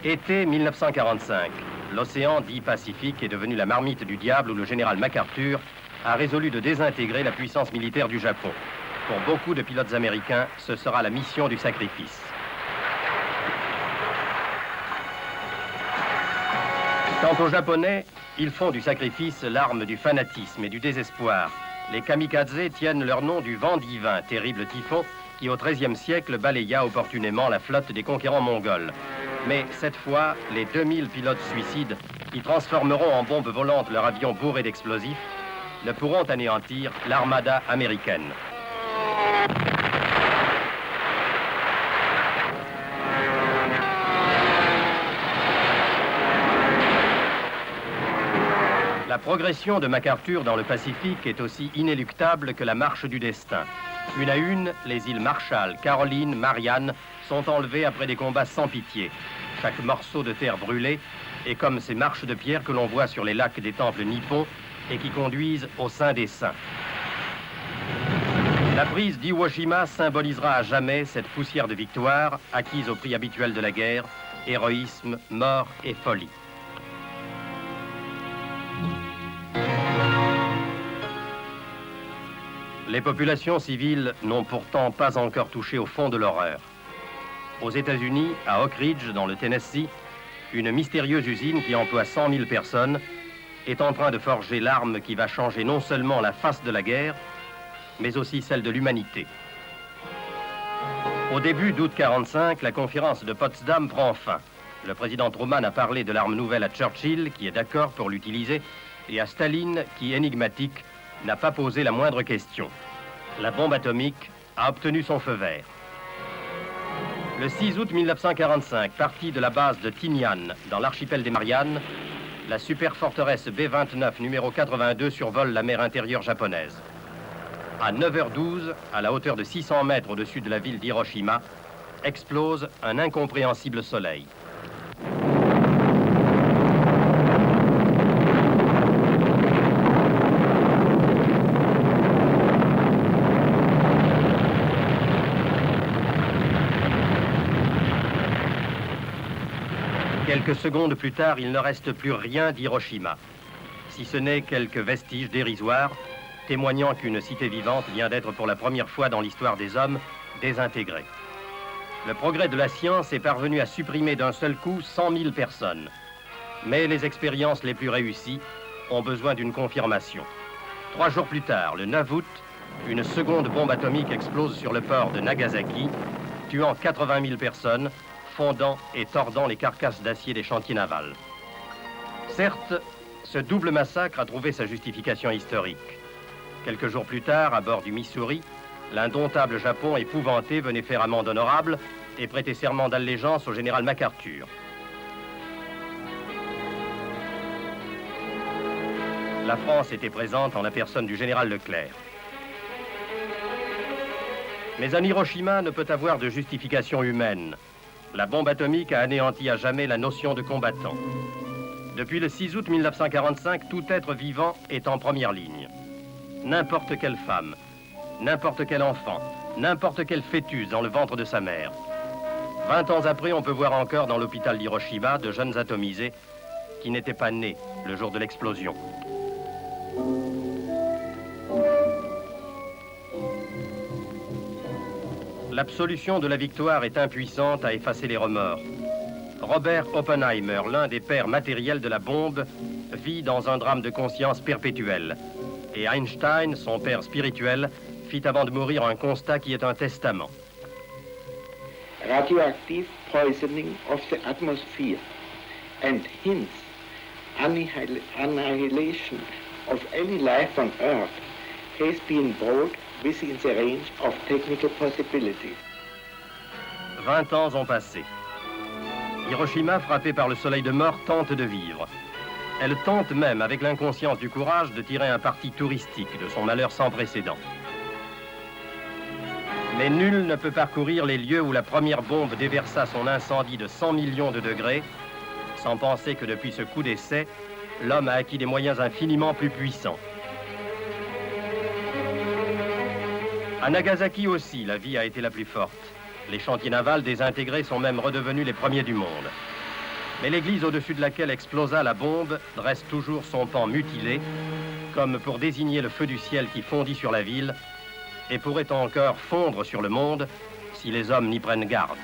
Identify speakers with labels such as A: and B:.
A: Été 1945. L'océan dit Pacifique est devenu la marmite du diable où le général MacArthur a résolu de désintégrer la puissance militaire du Japon. Pour beaucoup de pilotes américains, ce sera la mission du sacrifice. Quant aux Japonais, ils font du sacrifice l'arme du fanatisme et du désespoir. Les kamikazes tiennent leur nom du vent divin, terrible typhon qui au XIIIe siècle balaya opportunément la flotte des conquérants mongols. Mais cette fois, les 2000 pilotes suicides qui transformeront en bombes volantes leur avion bourré d'explosifs ne pourront anéantir l'armada américaine. La progression de MacArthur dans le Pacifique est aussi inéluctable que la marche du destin. Une à une, les îles Marshall, Caroline, Marianne sont enlevées après des combats sans pitié. Chaque morceau de terre brûlé est comme ces marches de pierre que l'on voit sur les lacs des temples nippons et qui conduisent au Saint des Saints. La prise d'Hiroshima symbolisera à jamais cette poussière de victoire acquise au prix habituel de la guerre, héroïsme, mort et folie. Les populations civiles n'ont pourtant pas encore touché au fond de l'horreur. Aux États-Unis, à Oak Ridge, dans le Tennessee, une mystérieuse usine qui emploie 100 000 personnes est en train de forger l'arme qui va changer non seulement la face de la guerre, mais aussi celle de l'humanité. Au début d'août 1945, la conférence de Potsdam prend fin. Le président Truman a parlé de l'arme nouvelle à Churchill, qui est d'accord pour l'utiliser, et à Staline, qui, énigmatique, n'a pas posé la moindre question. La bombe atomique a obtenu son feu vert. Le 6 août 1945, partie de la base de Tinian, dans l'archipel des Mariannes, la superforteresse B-29 numéro 82 survole la mer intérieure japonaise. À 9h12, à la hauteur de 600 mètres au-dessus de la ville d'Hiroshima, explose un incompréhensible soleil. Quelques secondes plus tard, il ne reste plus rien d'Hiroshima, si ce n'est quelques vestiges dérisoires, témoignant qu'une cité vivante vient d'être pour la première fois dans l'histoire des hommes désintégrée. Le progrès de la science est parvenu à supprimer d'un seul coup 100 000 personnes. Mais les expériences les plus réussies ont besoin d'une confirmation. 3 jours plus tard, le 9 août, une seconde bombe atomique explose sur le port de Nagasaki, tuant 80 000 personnes, fondant et tordant les carcasses d'acier des chantiers navals. Certes, ce double massacre a trouvé sa justification historique. Quelques jours plus tard, à bord du Missouri, l'indomptable Japon épouvanté venait faire amende honorable et prêter serment d'allégeance au général MacArthur. La France était présente en la personne du général Leclerc. Mais un Hiroshima ne peut avoir de justification humaine. La bombe atomique a anéanti à jamais la notion de combattant. Depuis le 6 août 1945, tout être vivant est en première ligne. N'importe quelle femme, n'importe quel enfant, n'importe quel fœtus dans le ventre de sa mère. 20 ans après, on peut voir encore dans l'hôpital d'Hiroshima de jeunes atomisés qui n'étaient pas nés le jour de l'explosion. L'absolution de la victoire est impuissante à effacer les remords. Robert Oppenheimer, l'un des pères matériels de la bombe, vit dans un drame de conscience perpétuel. Et Einstein, son père spirituel, fit avant de mourir un constat qui est un testament.
B: Radioactive poisoning of the atmosphere and hence annihilation of any life on Earth has been brought within the range of technical possibilities.
A: 20 ans ont passé. Hiroshima, frappée par le soleil de mort, tente de vivre. Elle tente même, avec l'inconscience du courage, de tirer un parti touristique de son malheur sans précédent. Mais nul ne peut parcourir les lieux où la première bombe déversa son incendie de 100 millions de degrés, sans penser que depuis ce coup d'essai, l'homme a acquis des moyens infiniment plus puissants. À Nagasaki aussi, la vie a été la plus forte. Les chantiers navals désintégrés sont même redevenus les premiers du monde. Mais l'église au-dessus de laquelle explosa la bombe dresse toujours son pan mutilé, comme pour désigner le feu du ciel qui fondit sur la ville et pourrait encore fondre sur le monde si les hommes n'y prennent garde.